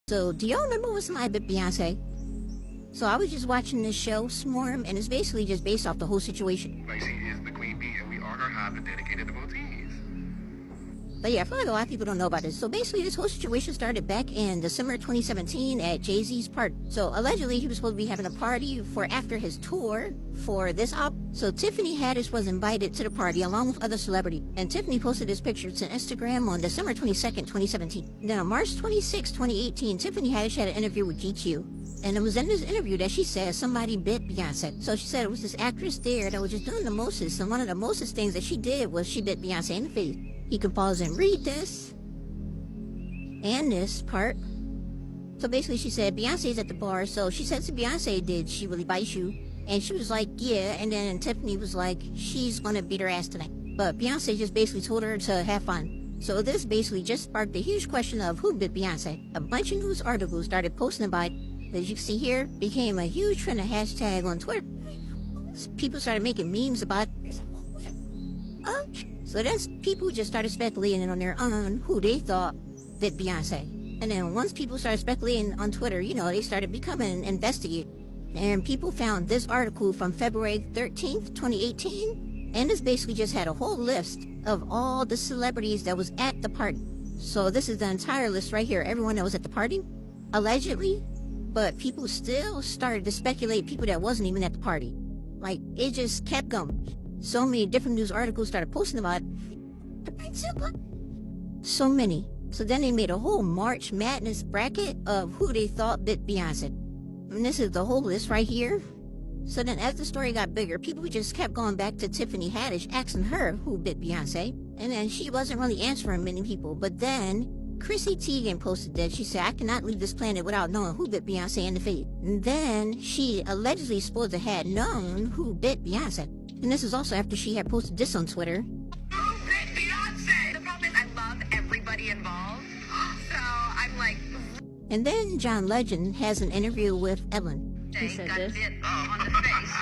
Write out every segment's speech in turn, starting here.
So, do y'all remember what's my Bit Beyonce? So I was just watching this show, Swarm, and it's basically just based off the whole situation. Like, she is the queen bee, and we are her hive dedicated devotees. But yeah, I feel like a lot of people don't know about this. So basically, this whole situation started back in December 2017 at Jay-Z's party. So allegedly, he was supposed to be having a party for after his tour for this album. So Tiffany Haddish was invited to the party along with other celebrities. And Tiffany posted this picture to Instagram on December 22nd, 2017. Then on March 26, 2018, Tiffany Haddish had an interview with GQ. And it was in this interview that she said somebody bit Beyonce. So she said it was this actress there that was just doing the mostest. And one of the mostest things that she did was she bit Beyonce in the face. You can pause and read this. And this part. So basically she said Beyonce's at the bar. So she said to Beyonce, did she really bite you? And she was like, yeah. And then Tiffany was like, she's gonna beat her ass tonight. But Beyonce just basically told her to have fun. So this basically just sparked a huge question of who bit Beyonce. A bunch of news articles started posting about it. As you can see here, became a huge trend of hashtag on Twitter. People started making memes about it. So then people just started speculating on their own who they thought bit Beyonce. And then once people started speculating on Twitter, you know, they started becoming investigated. And people found this article from February 13th, 2018. And this basically just had a whole list of all the celebrities that was at the party. So this is the entire list right here. Everyone that was at the party, allegedly. But people still started to speculate people that wasn't even at the party. Like, it just kept going. So many different news articles started posting about it. So many. So then they made a whole March Madness bracket of who they thought bit Beyonce. And this is the whole list right here. So then as the story got bigger, people just kept going back to Tiffany Haddish, asking her who bit Beyonce. And then she wasn't really answering many people. But then Chrissy Teigen posted that she said, I cannot leave this planet without knowing who bit Beyonce in the face. And then she allegedly supposed to have known who bit Beyonce. And this is also after she had posted this on Twitter. Who bit Beyonce? The problem is I love everybody involved. So I'm like... And then John Legend has an interview with Ellen. He said got this. Bit on the face.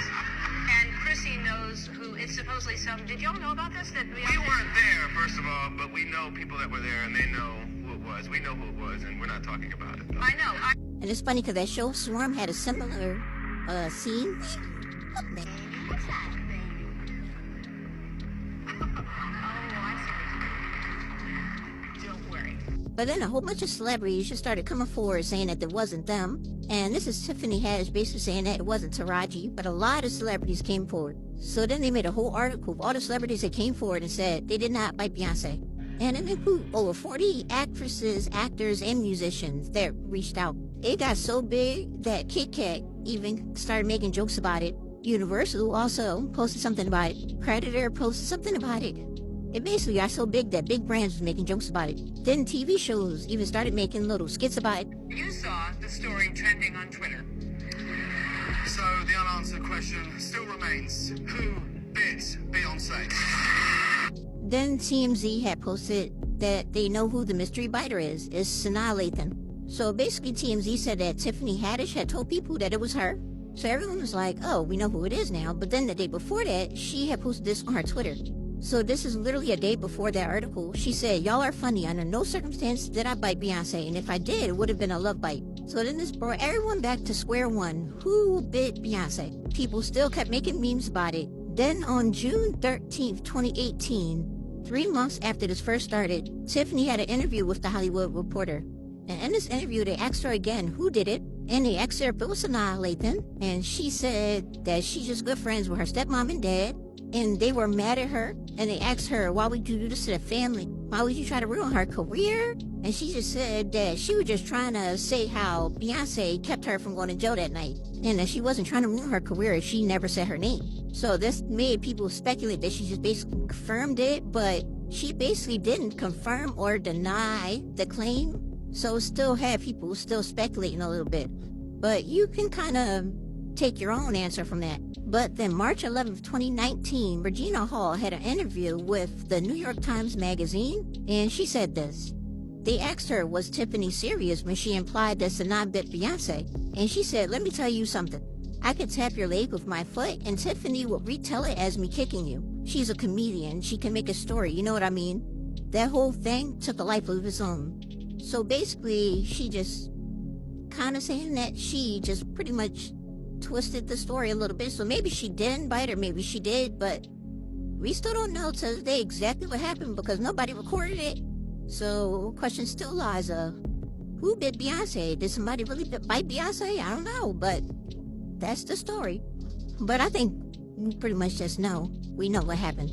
And Chrissy knows who it's supposedly some... Did y'all know about this? That we weren't there, first of all, but we know people that were there, and they know who it was. We know who it was, and we're not talking about it. I know. And it's funny because that show Swarm had a similar scene. But then a whole bunch of celebrities just started coming forward saying that it wasn't them. And this is Tiffany Haddish basically saying that it wasn't Taraji, but a lot of celebrities came forward. So then they made a whole article of all the celebrities that came forward and said they did not bite Beyonce. And it included over 40 actresses, actors, and musicians that reached out. It got so big that Kit Kat even started making jokes about it. Universal also posted something about it. Predator posted something about it. It basically got so big that big brands was making jokes about it. Then TV shows even started making little skits about it. You saw the story trending on Twitter. So the unanswered question still remains. Who bit Beyonce? Then TMZ had posted that they know who the mystery biter is. It's Sanaa Lathan. So basically TMZ said that Tiffany Haddish had told people that it was her. So everyone was like, oh, we know who it is now. But then the day before that, she had posted this on her Twitter. So this is literally a day before that article. She said, y'all are funny. Under no circumstance did I bite Beyonce. And if I did, it would have been a love bite. So then this brought everyone back to square one. Who bit Beyonce? People still kept making memes about it. Then on June 13th, 2018, 3 months after this first started, Tiffany had an interview with The Hollywood Reporter. And in this interview, they asked her again who did it. And they asked her if it was Sanaa Lathan. And she said that she's just good friends with her stepmom and dad. And they were mad at her, and they asked her, why would you do this to the family? Why would you try to ruin her career? And she just said that she was just trying to say how Beyonce kept her from going to jail that night, and that she wasn't trying to ruin her career if she never said her name. So this made people speculate that she just basically confirmed it, but she basically didn't confirm or deny the claim. So it still had people still speculating a little bit. But you can kind of take your own answer from that. But then March 11th, 2019, Regina Hall had an interview with the New York Times Magazine, and she said this. They asked her, was Tiffany serious when she implied that Sanaa bit Beyonce? And she said, let me tell you something. I could tap your leg with my foot, and Tiffany will retell it as me kicking you. She's a comedian. She can make a story, you know what I mean? That whole thing took a life of its own. So basically, she just kind of saying that she just pretty much twisted the story a little bit. So maybe she didn't bite or maybe she did, but we still don't know to this day exactly what happened because nobody recorded it. So question still lies, who bit Beyonce? Did somebody really bite Beyonce? I don't know, but that's the story. But I think we pretty much just know. We know what happened.